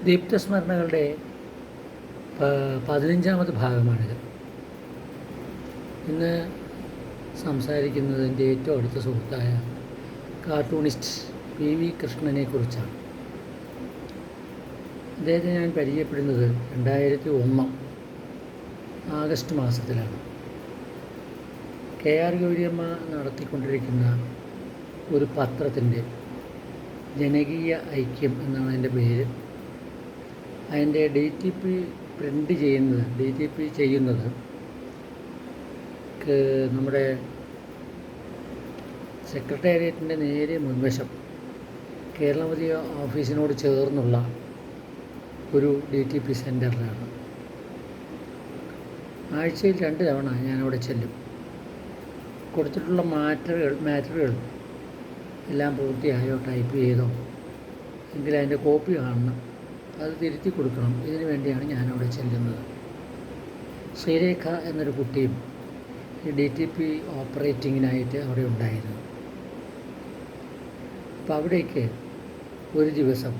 ദീപ്തസ്മരണകളുടെ 15ാമത് ഭാഗമാണിത്. ഇന്ന് സംസാരിക്കുന്നത് എൻ്റെ ഏറ്റവും അടുത്ത സുഹൃത്തായ കാർട്ടൂണിസ്റ്റ് PV കൃഷ്ണനെ കുറിച്ചാണ്. അദ്ദേഹത്തെ ഞാൻ പരിചയപ്പെടുന്നത് 2001 ആഗസ്റ്റ് മാസത്തിലാണ്. KR ഗൗരിയമ്മ നടത്തിക്കൊണ്ടിരിക്കുന്ന ഒരു പത്രത്തിൻ്റെ ജനകീയ ഐക്യം എന്നാണ് അതിൻ്റെ പേര്. അതിൻ്റെ DTP പ്രിൻ്റ് ചെയ്യുന്നത്, DTP ചെയ്യുന്നത് നമ്മുടെ സെക്രട്ടേറിയറ്റിൻ്റെ നേരെ മുൻവശം കേരളമതി ഓഫീസിനോട് ചേർന്നുള്ള ഒരു DTP സെൻറ്ററിലാണ്. ആഴ്ചയിൽ 2 തവണ ഞാനവിടെ ചെല്ലും. കൊടുത്തിട്ടുള്ള മാറ്ററുകൾ എല്ലാം പൂർത്തിയായോ, ടൈപ്പ് ചെയ്തോ എങ്കിൽ അതിൻ്റെ കോപ്പി കാണണം, അത് തിരുത്തി കൊടുക്കണം. ഇതിനു വേണ്ടിയാണ് ഞാനവിടെ ചെല്ലുന്നത്. ശ്രീരേഖ എന്നൊരു കുട്ടിയും DTP ഓപ്പറേറ്റിങ്ങിനായിട്ട് അവിടെ ഉണ്ടായിരുന്നു. അപ്പോൾ അവിടേക്ക് ഒരു ദിവസം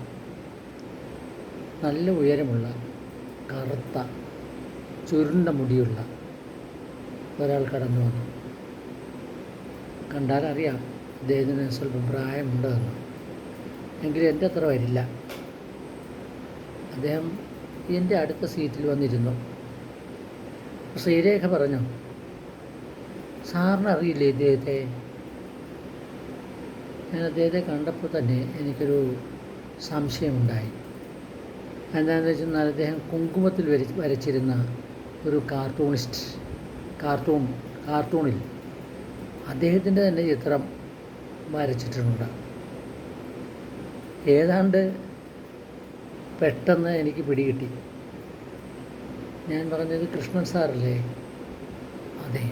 നല്ല ഉയരമുള്ള കറുത്ത ചുരുണ്ട മുടിയുള്ള ഒരാൾ കടന്നു വന്നു. കണ്ടാലറിയാം അദ്ദേഹത്തിന് സ്വല്പം പ്രായമുണ്ടെന്ന്, എങ്കിലും എൻ്റെ അത്ര വരില്ല. അദ്ദേഹം എൻ്റെ അടുത്ത സീറ്റിൽ വന്നിരുന്നു. ശ്രീരേഖ പറഞ്ഞു, സാറിന് അറിയില്ലേ ഇദ്ദേഹത്തെ? ഞാൻ അദ്ദേഹത്തെ കണ്ടപ്പോൾ തന്നെ എനിക്കൊരു സംശയമുണ്ടായി. എന്താണെന്ന് വെച്ചാൽ അദ്ദേഹം കുങ്കുമത്തിൽ വരച്ചിരുന്ന ഒരു കാർട്ടൂണിൽ അദ്ദേഹത്തിൻ്റെ തന്നെ ചിത്രം വരച്ചിട്ടുണ്ട്. ഏതാണ്ട് പെട്ടെന്ന് എനിക്ക് പിടികിട്ടി. ഞാൻ പറഞ്ഞത് കൃഷ്ണൻ സാറല്ലേ? അതെ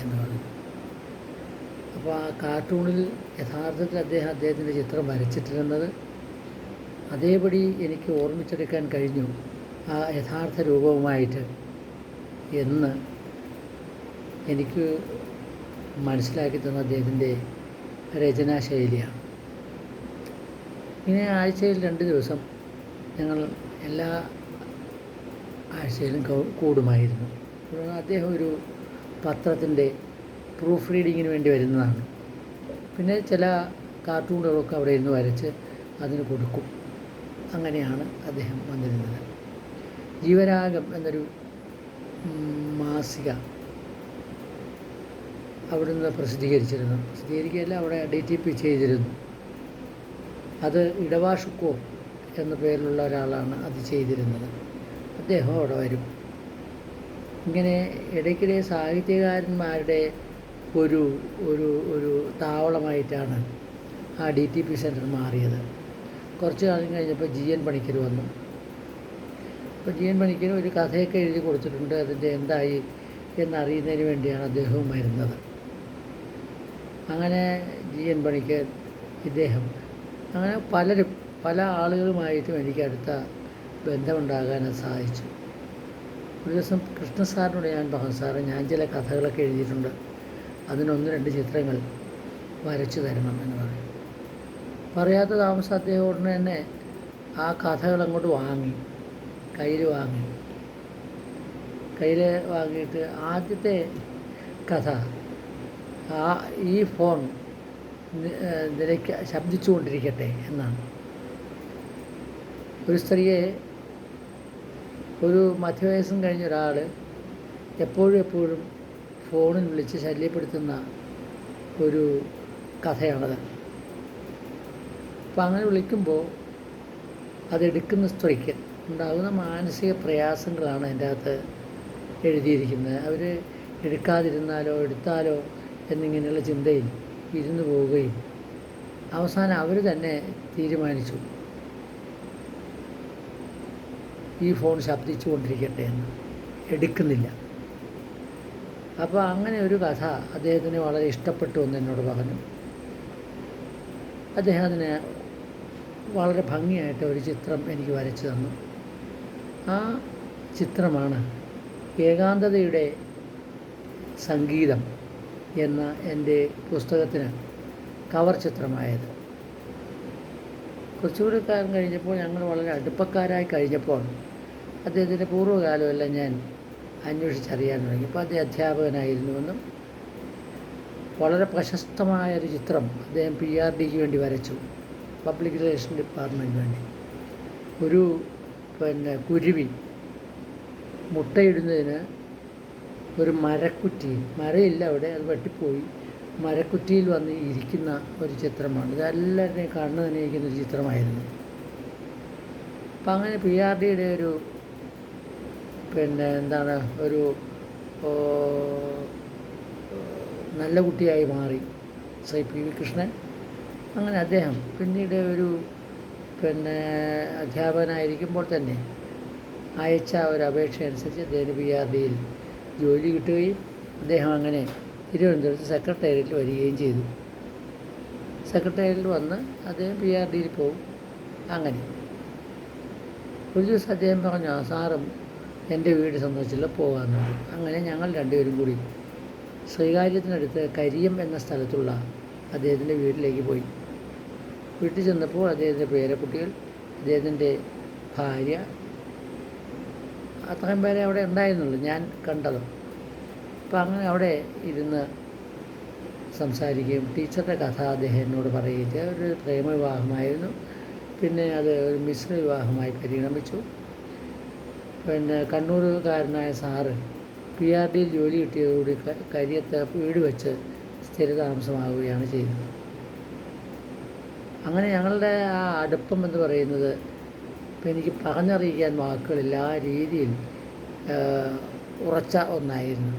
എന്ന് പറഞ്ഞു. അപ്പോൾ ആ കാർട്ടൂണിൽ യഥാർത്ഥത്തിൽ അദ്ദേഹത്തിൻ്റെ ചിത്രം വരച്ചിട്ടിരുന്നത് അതേപടി എനിക്ക് ഓർമ്മിച്ചെടുക്കാൻ കഴിഞ്ഞു, ആ യഥാർത്ഥ രൂപവുമായിട്ട് എന്ന് എനിക്ക് മനസ്സിലാക്കി തന്ന അദ്ദേഹത്തിൻ്റെ രചനാശൈലിയാണ്. ഇങ്ങനെ ആഴ്ചയിൽ 2 ദിവസം ഞങ്ങൾ എല്ലാ ആഴ്ചയിലും കൂടുമായിരുന്നു. അദ്ദേഹം ഒരു പത്രത്തിൻ്റെ പ്രൂഫ് റീഡിങ്ങിന് വേണ്ടി വരുന്നതാണ്. പിന്നെ ചില കാർട്ടൂണുകളൊക്കെ അവിടെ ഇരുന്ന് വരച്ച് അതിന് കൊടുക്കും. അങ്ങനെയാണ് അദ്ദേഹം വന്നിരുന്നത്. ജീവരാഗം എന്നൊരു മാസിക അവിടുന്ന് പ്രസിദ്ധീകരിക്കുകയല്ല, അവിടെ DTP ചെയ്തിരുന്നു. അത് ഇടവാഷുക്കോ എന്ന പേരിലുള്ള ഒരാളാണ് അത് ചെയ്തിരുന്നത്. അദ്ദേഹം അവിടെ വരും. ഇങ്ങനെ ഇടയ്ക്കിടെ സാഹിത്യകാരന്മാരുടെ ഒരു ഒരു ഒരു താവളമായിട്ടാണ് ആ DTP സെൻറ്റർ മാറിയത്. കുറച്ച് കാലം കഴിഞ്ഞപ്പോൾ GN പണിക്കർ വന്നു. അപ്പോൾ GN പണിക്കർ ഒരു കഥയൊക്കെ എഴുതി കൊടുത്തിട്ടുണ്ട്. അതിൻ്റെ എന്തായി എന്നറിയുന്നതിന് വേണ്ടിയാണ് അദ്ദേഹവും വരുന്നത്. അങ്ങനെ GN പണിക്കർ, ഇദ്ദേഹം, അങ്ങനെ പല ആളുകളുമായിട്ടും എനിക്ക് അടുത്ത ബന്ധമുണ്ടാകാൻ സാധിച്ചു. ഒരു ദിവസം കൃഷ്ണ സാറിനോട് ഞാൻ പറഞ്ഞു, സാറേ, ഞാൻ ചില കഥകളൊക്കെ എഴുതിയിട്ടുണ്ട്, അതിന് 1-2 ചിത്രങ്ങൾ വരച്ചു തരണം എന്ന് പറയും. പറയാത്ത താമസം അദ്ദേഹം ഉടനെ തന്നെ ആ കഥകൾ അങ്ങോട്ട് വാങ്ങി, കയ്യിൽ വാങ്ങിയിട്ട് ആദ്യത്തെ കഥ ഈ ഫോൺ ശബ്ദിച്ചുകൊണ്ടിരിക്കട്ടെ എന്നാണ്. ഒരു സ്ത്രീയെ, ഒരു മധ്യവയസ്സം കഴിഞ്ഞ ഒരാൾ എപ്പോഴും ഫോണിൽ വിളിച്ച് ശല്യപ്പെടുത്തുന്ന ഒരു കഥയാണത്. അപ്പം അങ്ങനെ വിളിക്കുമ്പോൾ അതെടുക്കുന്ന സ്ത്രീക്ക് ഉണ്ടാകുന്ന മാനസിക പ്രയാസങ്ങളാണ് അതിൻ്റെ അകത്ത് എഴുതിയിരിക്കുന്നത്. അവർ എടുക്കാതിരുന്നാലോ എടുത്താലോ എന്നിങ്ങനെയുള്ള ചിന്തയിൽ ഇരുന്നു പോവുകയും അവസാനം അവർ തന്നെ തീരുമാനിച്ചു ഈ ഫോൺ ശബ്ദിച്ചുകൊണ്ടിരിക്കട്ടെ എന്ന്, എടുക്കുന്നില്ല. അപ്പോൾ അങ്ങനെ ഒരു കഥ അദ്ദേഹത്തിന് വളരെ ഇഷ്ടപ്പെട്ടു എന്ന് എന്നോട് പറഞ്ഞു. അദ്ദേഹം അതിന് വളരെ ഭംഗിയായിട്ട് ഒരു ചിത്രം എനിക്ക് വരച്ചു തന്നു. ആ ചിത്രമാണ് ഏകാന്തതയുടെ സംഗീതം എന്ന എൻ്റെ പുസ്തകത്തിന് കവർ ചിത്രമായത്. കുറച്ചുകൂടി കാലം കഴിഞ്ഞപ്പോൾ ഞങ്ങൾ വളരെ അടുപ്പക്കാരായി കഴിഞ്ഞപ്പോൾ അദ്ദേഹത്തിൻ്റെ പൂർവ്വകാലമെല്ലാം ഞാൻ അന്വേഷിച്ചറിയാൻ തുടങ്ങി. ഇപ്പോൾ അദ്ദേഹം അധ്യാപകനായിരുന്നുവെന്നും വളരെ പ്രശസ്തമായൊരു ചിത്രം അദ്ദേഹം PRDക്ക് വേണ്ടി വരച്ചു, പബ്ലിക് റിലേഷൻ ഡിപ്പാർട്ട്മെൻറ്റിന് വേണ്ടി. ഒരു കുരുവി മുട്ടയിടുന്നതിന് ഒരു മരക്കുറ്റി, മരയില്ല അവിടെ, അത് വെട്ടിപ്പോയി, മരക്കുറ്റിയിൽ വന്ന് ഇരിക്കുന്ന ഒരു ചിത്രമാണ്. ഇതെല്ലാവരുടെയും കണ്ണ് നനയിക്കുന്നൊരു ചിത്രമായിരുന്നു. അപ്പം അങ്ങനെ PRDയുടെ ഒരു ഒരു നല്ല കുട്ടിയായി മാറി ശ്രീ PV കൃഷ്ണൻ. അങ്ങനെ അദ്ദേഹം പിന്നീട് ഒരു അധ്യാപകനായിരിക്കുമ്പോൾ തന്നെ അയച്ച ഒരു അപേക്ഷ അനുസരിച്ച് അദ്ദേഹത്തിന് PRDയിൽ ജോലി കിട്ടുകയും അദ്ദേഹം അങ്ങനെ തിരുവനന്തപുരത്ത് സെക്രട്ടേറിയറ്റിൽ വരികയും ചെയ്തു. സെക്രട്ടേറിയറ്റിൽ വന്ന് അദ്ദേഹം PRDയിൽ പോകും. അങ്ങനെ ഒരു ദിവസം അദ്ദേഹം പറഞ്ഞു, സാറും എൻ്റെ വീട് സന്ദർശിച്ചില്ല, പോകാമെന്ന് പറഞ്ഞു. അങ്ങനെ ഞങ്ങൾ രണ്ടുപേരും കൂടി ശ്രീകാര്യത്തിനടുത്ത് കരിയം എന്ന സ്ഥലത്തുള്ള അദ്ദേഹത്തിൻ്റെ വീട്ടിലേക്ക് പോയി. വീട്ടിൽ ചെന്നപ്പോൾ അദ്ദേഹത്തിൻ്റെ പേരക്കുട്ടികൾ, അദ്ദേഹത്തിൻ്റെ ഭാര്യ, അത്രയും പേരെ അവിടെ ഉണ്ടായിരുന്നുള്ളൂ ഞാൻ കണ്ടതും. അപ്പം അങ്ങനെ അവിടെ ഇരുന്ന് സംസാരിക്കുകയും ടീച്ചറുടെ കഥ അദ്ദേഹം എന്നോട് പറയുകയും ഒരു പ്രേമവിവാഹമായിരുന്നു. പിന്നെ അത് ഒരു മിശ്ര വിവാഹമായി പരിണമിച്ചു. കണ്ണൂരുകാരനായ സാറ് PRDയിൽ ജോലി കിട്ടിയതോടുകൂടി കരിയത്ത് വീട് വെച്ച് സ്ഥിരതാമസമാവുകയാണ് ചെയ്തത്. അങ്ങനെ ഞങ്ങളുടെ ആ അടുപ്പം എന്ന് പറയുന്നത് ഇപ്പം എനിക്ക് പറഞ്ഞറിയിക്കാൻ വാക്കുകളില്ല, ആ രീതിയിൽ ഉറച്ച ഒന്നായിരുന്നു.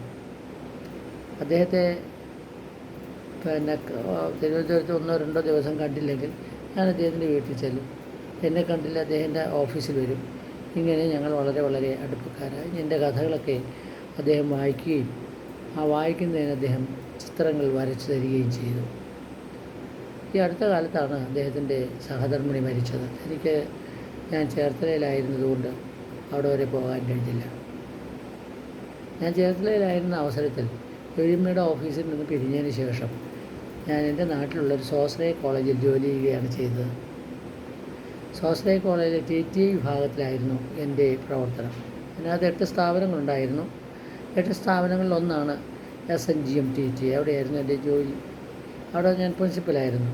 അദ്ദേഹത്തെ തിരുവനന്തപുരത്ത് 1-2 ദിവസം കണ്ടില്ലെങ്കിൽ ഞാൻ അദ്ദേഹത്തിൻ്റെ വീട്ടിൽ ചെല്ലും. എന്നെ കണ്ടില്ല, അദ്ദേഹത്തിൻ്റെ ഓഫീസിൽ വരും. ഇങ്ങനെ ഞങ്ങൾ വളരെ വളരെ അടുപ്പക്കാരായി. എൻ്റെ കഥകളൊക്കെ അദ്ദേഹം വായിക്കുകയും ആ വായിക്കുന്നതിന് അദ്ദേഹം ചിത്രങ്ങൾ വരച്ചു തരികയും ചെയ്തു. ഈ അടുത്ത കാലത്താണ് അദ്ദേഹത്തിൻ്റെ സഹധർമ്മിണി മരിച്ചത്. ഞാൻ ചേർത്തലയിലായിരുന്നതുകൊണ്ട് അവിടെ വരെ പോകാൻ കഴിഞ്ഞില്ല. ഞാൻ ചേർത്തലയിലായിരുന്ന അവസരത്തിൽ എഴുമയുടെ ഓഫീസിൽ നിന്ന് പിരിഞ്ഞതിന് ശേഷം ഞാൻ എൻ്റെ നാട്ടിലുള്ളൊരു സ്വാശ്രയ കോളേജിൽ ജോലി ചെയ്യുകയാണ് ചെയ്തത്. സ്വാശ്രയ കോളേജിലെ TTA വിഭാഗത്തിലായിരുന്നു എൻ്റെ പ്രവർത്തനം. അതിനകത്ത് 8 സ്ഥാപനങ്ങളുണ്ടായിരുന്നു. 8 സ്ഥാപനങ്ങളിൽ ഒന്നാണ് SNGM TTA. അവിടെയായിരുന്നു എൻ്റെ ജോലി. അവിടെ ഞാൻ പ്രിൻസിപ്പലായിരുന്നു.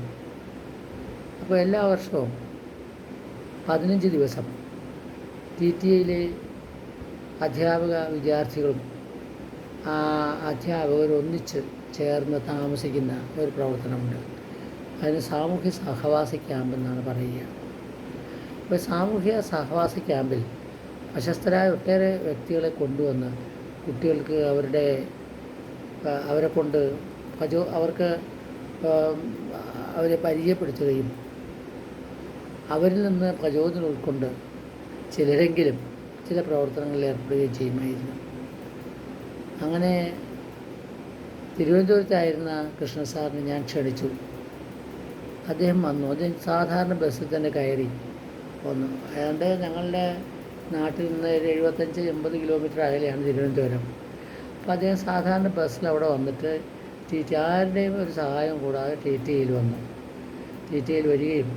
അപ്പോൾ എല്ലാ വർഷവും 15 ദിവസം TTAയിലെ അധ്യാപക വിദ്യാർത്ഥികളും അധ്യാപകർ ഒന്നിച്ച് ചേർന്ന് താമസിക്കുന്ന ഒരു പ്രവർത്തനമുണ്ട്. അതിന് സാമൂഹ്യ സഹവാസ ക്യാമ്പ് എന്നാണ് പറയുക. അപ്പോൾ സാമൂഹ്യ സഹവാസ ക്യാമ്പിൽ പ്രശസ്തരായ ഒട്ടേറെ വ്യക്തികളെ കൊണ്ടുവന്ന് കുട്ടികൾക്ക് അവരെ കൊണ്ട് അവരെ പരിചയപ്പെടുത്തുകയും അവരിൽ നിന്ന് പ്രചോദനം ഉൾക്കൊണ്ട് ചിലരെങ്കിലും ചില പ്രവർത്തനങ്ങളിൽ ഏർപ്പെടുകയും ചെയ്യുമായിരുന്നു. അങ്ങനെ തിരുവനന്തപുരത്തായിരുന്ന കൃഷ്ണ സാറിനെ ഞാൻ ക്ഷണിച്ചു. അദ്ദേഹം വന്നു. അദ്ദേഹം സാധാരണ ബസ്സിൽ തന്നെ കയറി വന്നു. ഏതാണ്ട് ഞങ്ങളുടെ നാട്ടിൽ നിന്ന് 75-80 കിലോമീറ്റർ അകലെയാണ് തിരുവനന്തപുരം. അപ്പോൾ അദ്ദേഹം സാധാരണ ബസ്സിൽ അവിടെ വന്നിട്ട് ആരുടെയും ഒരു സഹായം കൂടാതെ TTAയിൽ വന്നു. TTAയിൽ വരികയും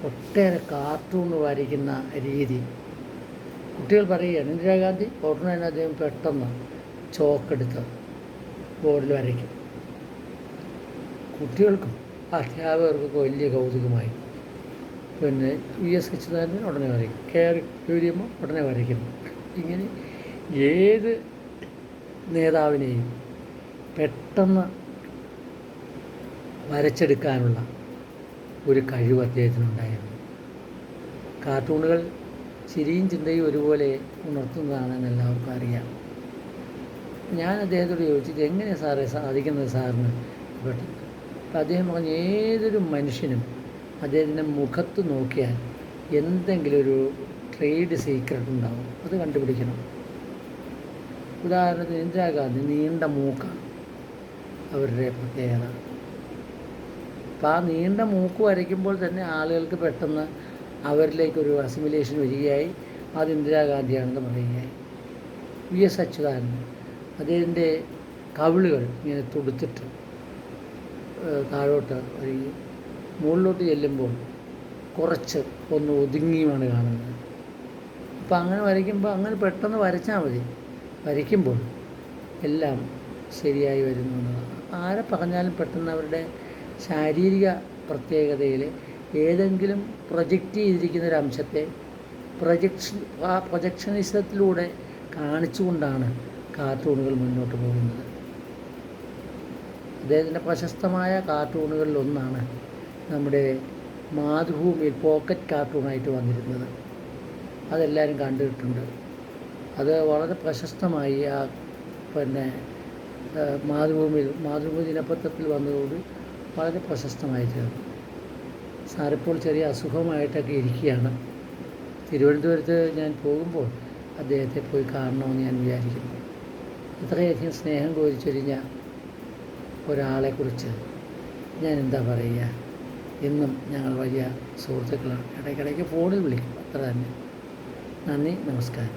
ഒട്ടേറെ കാർട്ടൂൺ വരയ്ക്കുന്ന രീതി കുട്ടികൾ പറയുകയാണ്. ഇന്ദിരാഗാന്ധി ഉടനെ അദ്ദേഹം പെട്ടെന്ന് ചോക്കെടുത്ത് ബോർഡിൽ വരയ്ക്കും. കുട്ടികൾക്കും അധ്യാപകർക്കൊക്കെ വലിയ കൗതുകമായി. പിന്നെ VS അച്യുതാനന്ദൻ ഉടനെ വരയ്ക്കും, KR ഗൗരിയമ്മ ഉടനെ വരയ്ക്കുന്നു. ഇങ്ങനെ ഏത് നേതാവിനെയും പെട്ടെന്ന് വരച്ചെടുക്കാനുള്ള ഒരു കഴിവ് അദ്ദേഹത്തിനുണ്ടായിരുന്നു. കാർട്ടൂണുകൾ ചിരിയും ചിന്തയും ഒരുപോലെ ഉണർത്തുന്നതാണെന്ന് എല്ലാവർക്കും അറിയാം. ഞാൻ അദ്ദേഹത്തോട് ചോദിച്ചു, ഇത് എങ്ങനെയാണ് സാറേ സാധിക്കുന്നത് സാറിന് പെട്ടെന്ന്? അപ്പം അദ്ദേഹം പറഞ്ഞു, ഏതൊരു മനുഷ്യനും അദ്ദേഹത്തിൻ്റെ മുഖത്ത് നോക്കിയാൽ എന്തെങ്കിലും ഒരു ട്രേഡ് സീക്രട്ട് ഉണ്ടാവും, അത് കണ്ടുപിടിക്കണം. ഉദാഹരണത്തിന് ഇന്ദിരാഗാന്ധി നീണ്ട മൂക്കാണ് അവരുടെ പ്രത്യേകത. അപ്പോൾ ആ നീണ്ട മൂക്ക് വരയ്ക്കുമ്പോൾ തന്നെ ആളുകൾക്ക് പെട്ടെന്ന് അവരിലേക്കൊരു അസിമിലേഷൻ വരികയായി. അത് ഇന്ദിരാഗാന്ധിയാണെന്ന് പറയുകയായി. VS അച്യുതാനന്ദൻ അദ്ദേഹത്തിൻ്റെ കവിളുകൾ ഇങ്ങനെ തുടുത്തിട്ട് താഴോട്ട് വരികയും മുകളിലോട്ട് ചെല്ലുമ്പോൾ കുറച്ച് ഒന്ന് ഒതുങ്ങിയുമാണ് കാണുന്നത്. അപ്പോൾ അങ്ങനെ വരയ്ക്കുമ്പോൾ അങ്ങനെ പെട്ടെന്ന് വരച്ചാൽ മതി. വരയ്ക്കുമ്പോൾ എല്ലാം ശരിയായി വരുന്നു എന്നതാണ്. ആരെ പറഞ്ഞാലും പെട്ടെന്ന് അവരുടെ ശാരീരിക പ്രത്യേകതയിൽ ഏതെങ്കിലും പ്രൊജക്റ്റ് ചെയ്തിരിക്കുന്ന ഒരു അംശത്തെ പ്രൊജക്ഷനിസത്തിലൂടെ കാണിച്ചുകൊണ്ടാണ് കാർട്ടൂണുകൾ മുന്നോട്ട് പോകുന്നത്. അദ്ദേഹത്തിൻ്റെ പ്രശസ്തമായ കാർട്ടൂണുകളിലൊന്നാണ് നമ്മുടെ മാതൃഭൂമിയിൽ പോക്കറ്റ് കാർട്ടൂണായിട്ട് വന്നിരുന്നത്. അതെല്ലാവരും കണ്ടിട്ടുണ്ട്. അത് വളരെ പ്രശസ്തമായി മാതൃഭൂമി ദിനപത്രത്തിൽ വന്നതോട് വളരെ പ്രശസ്തമായി തീർന്നു. സാറിപ്പോൾ ചെറിയ അസുഖമായിട്ടൊക്കെ ഇരിക്കുകയാണ്. തിരുവനന്തപുരത്ത് ഞാൻ പോകുമ്പോൾ അദ്ദേഹത്തെ പോയി കാണണമെന്ന് ഞാൻ വിചാരിക്കുന്നു. ഇത്രയധികം സ്നേഹം കോരിച്ചൊരിഞ്ഞ ഒരാളെക്കുറിച്ച് ഞാൻ എന്താ പറയുക. എന്നും ഞങ്ങൾ വലിയ സുഹൃത്തുക്കളാണ്. ഇടയ്ക്കിടയ്ക്ക് ഫോണിൽ വിളിക്കും, അത്ര തന്നെ. നന്ദി, നമസ്കാരം.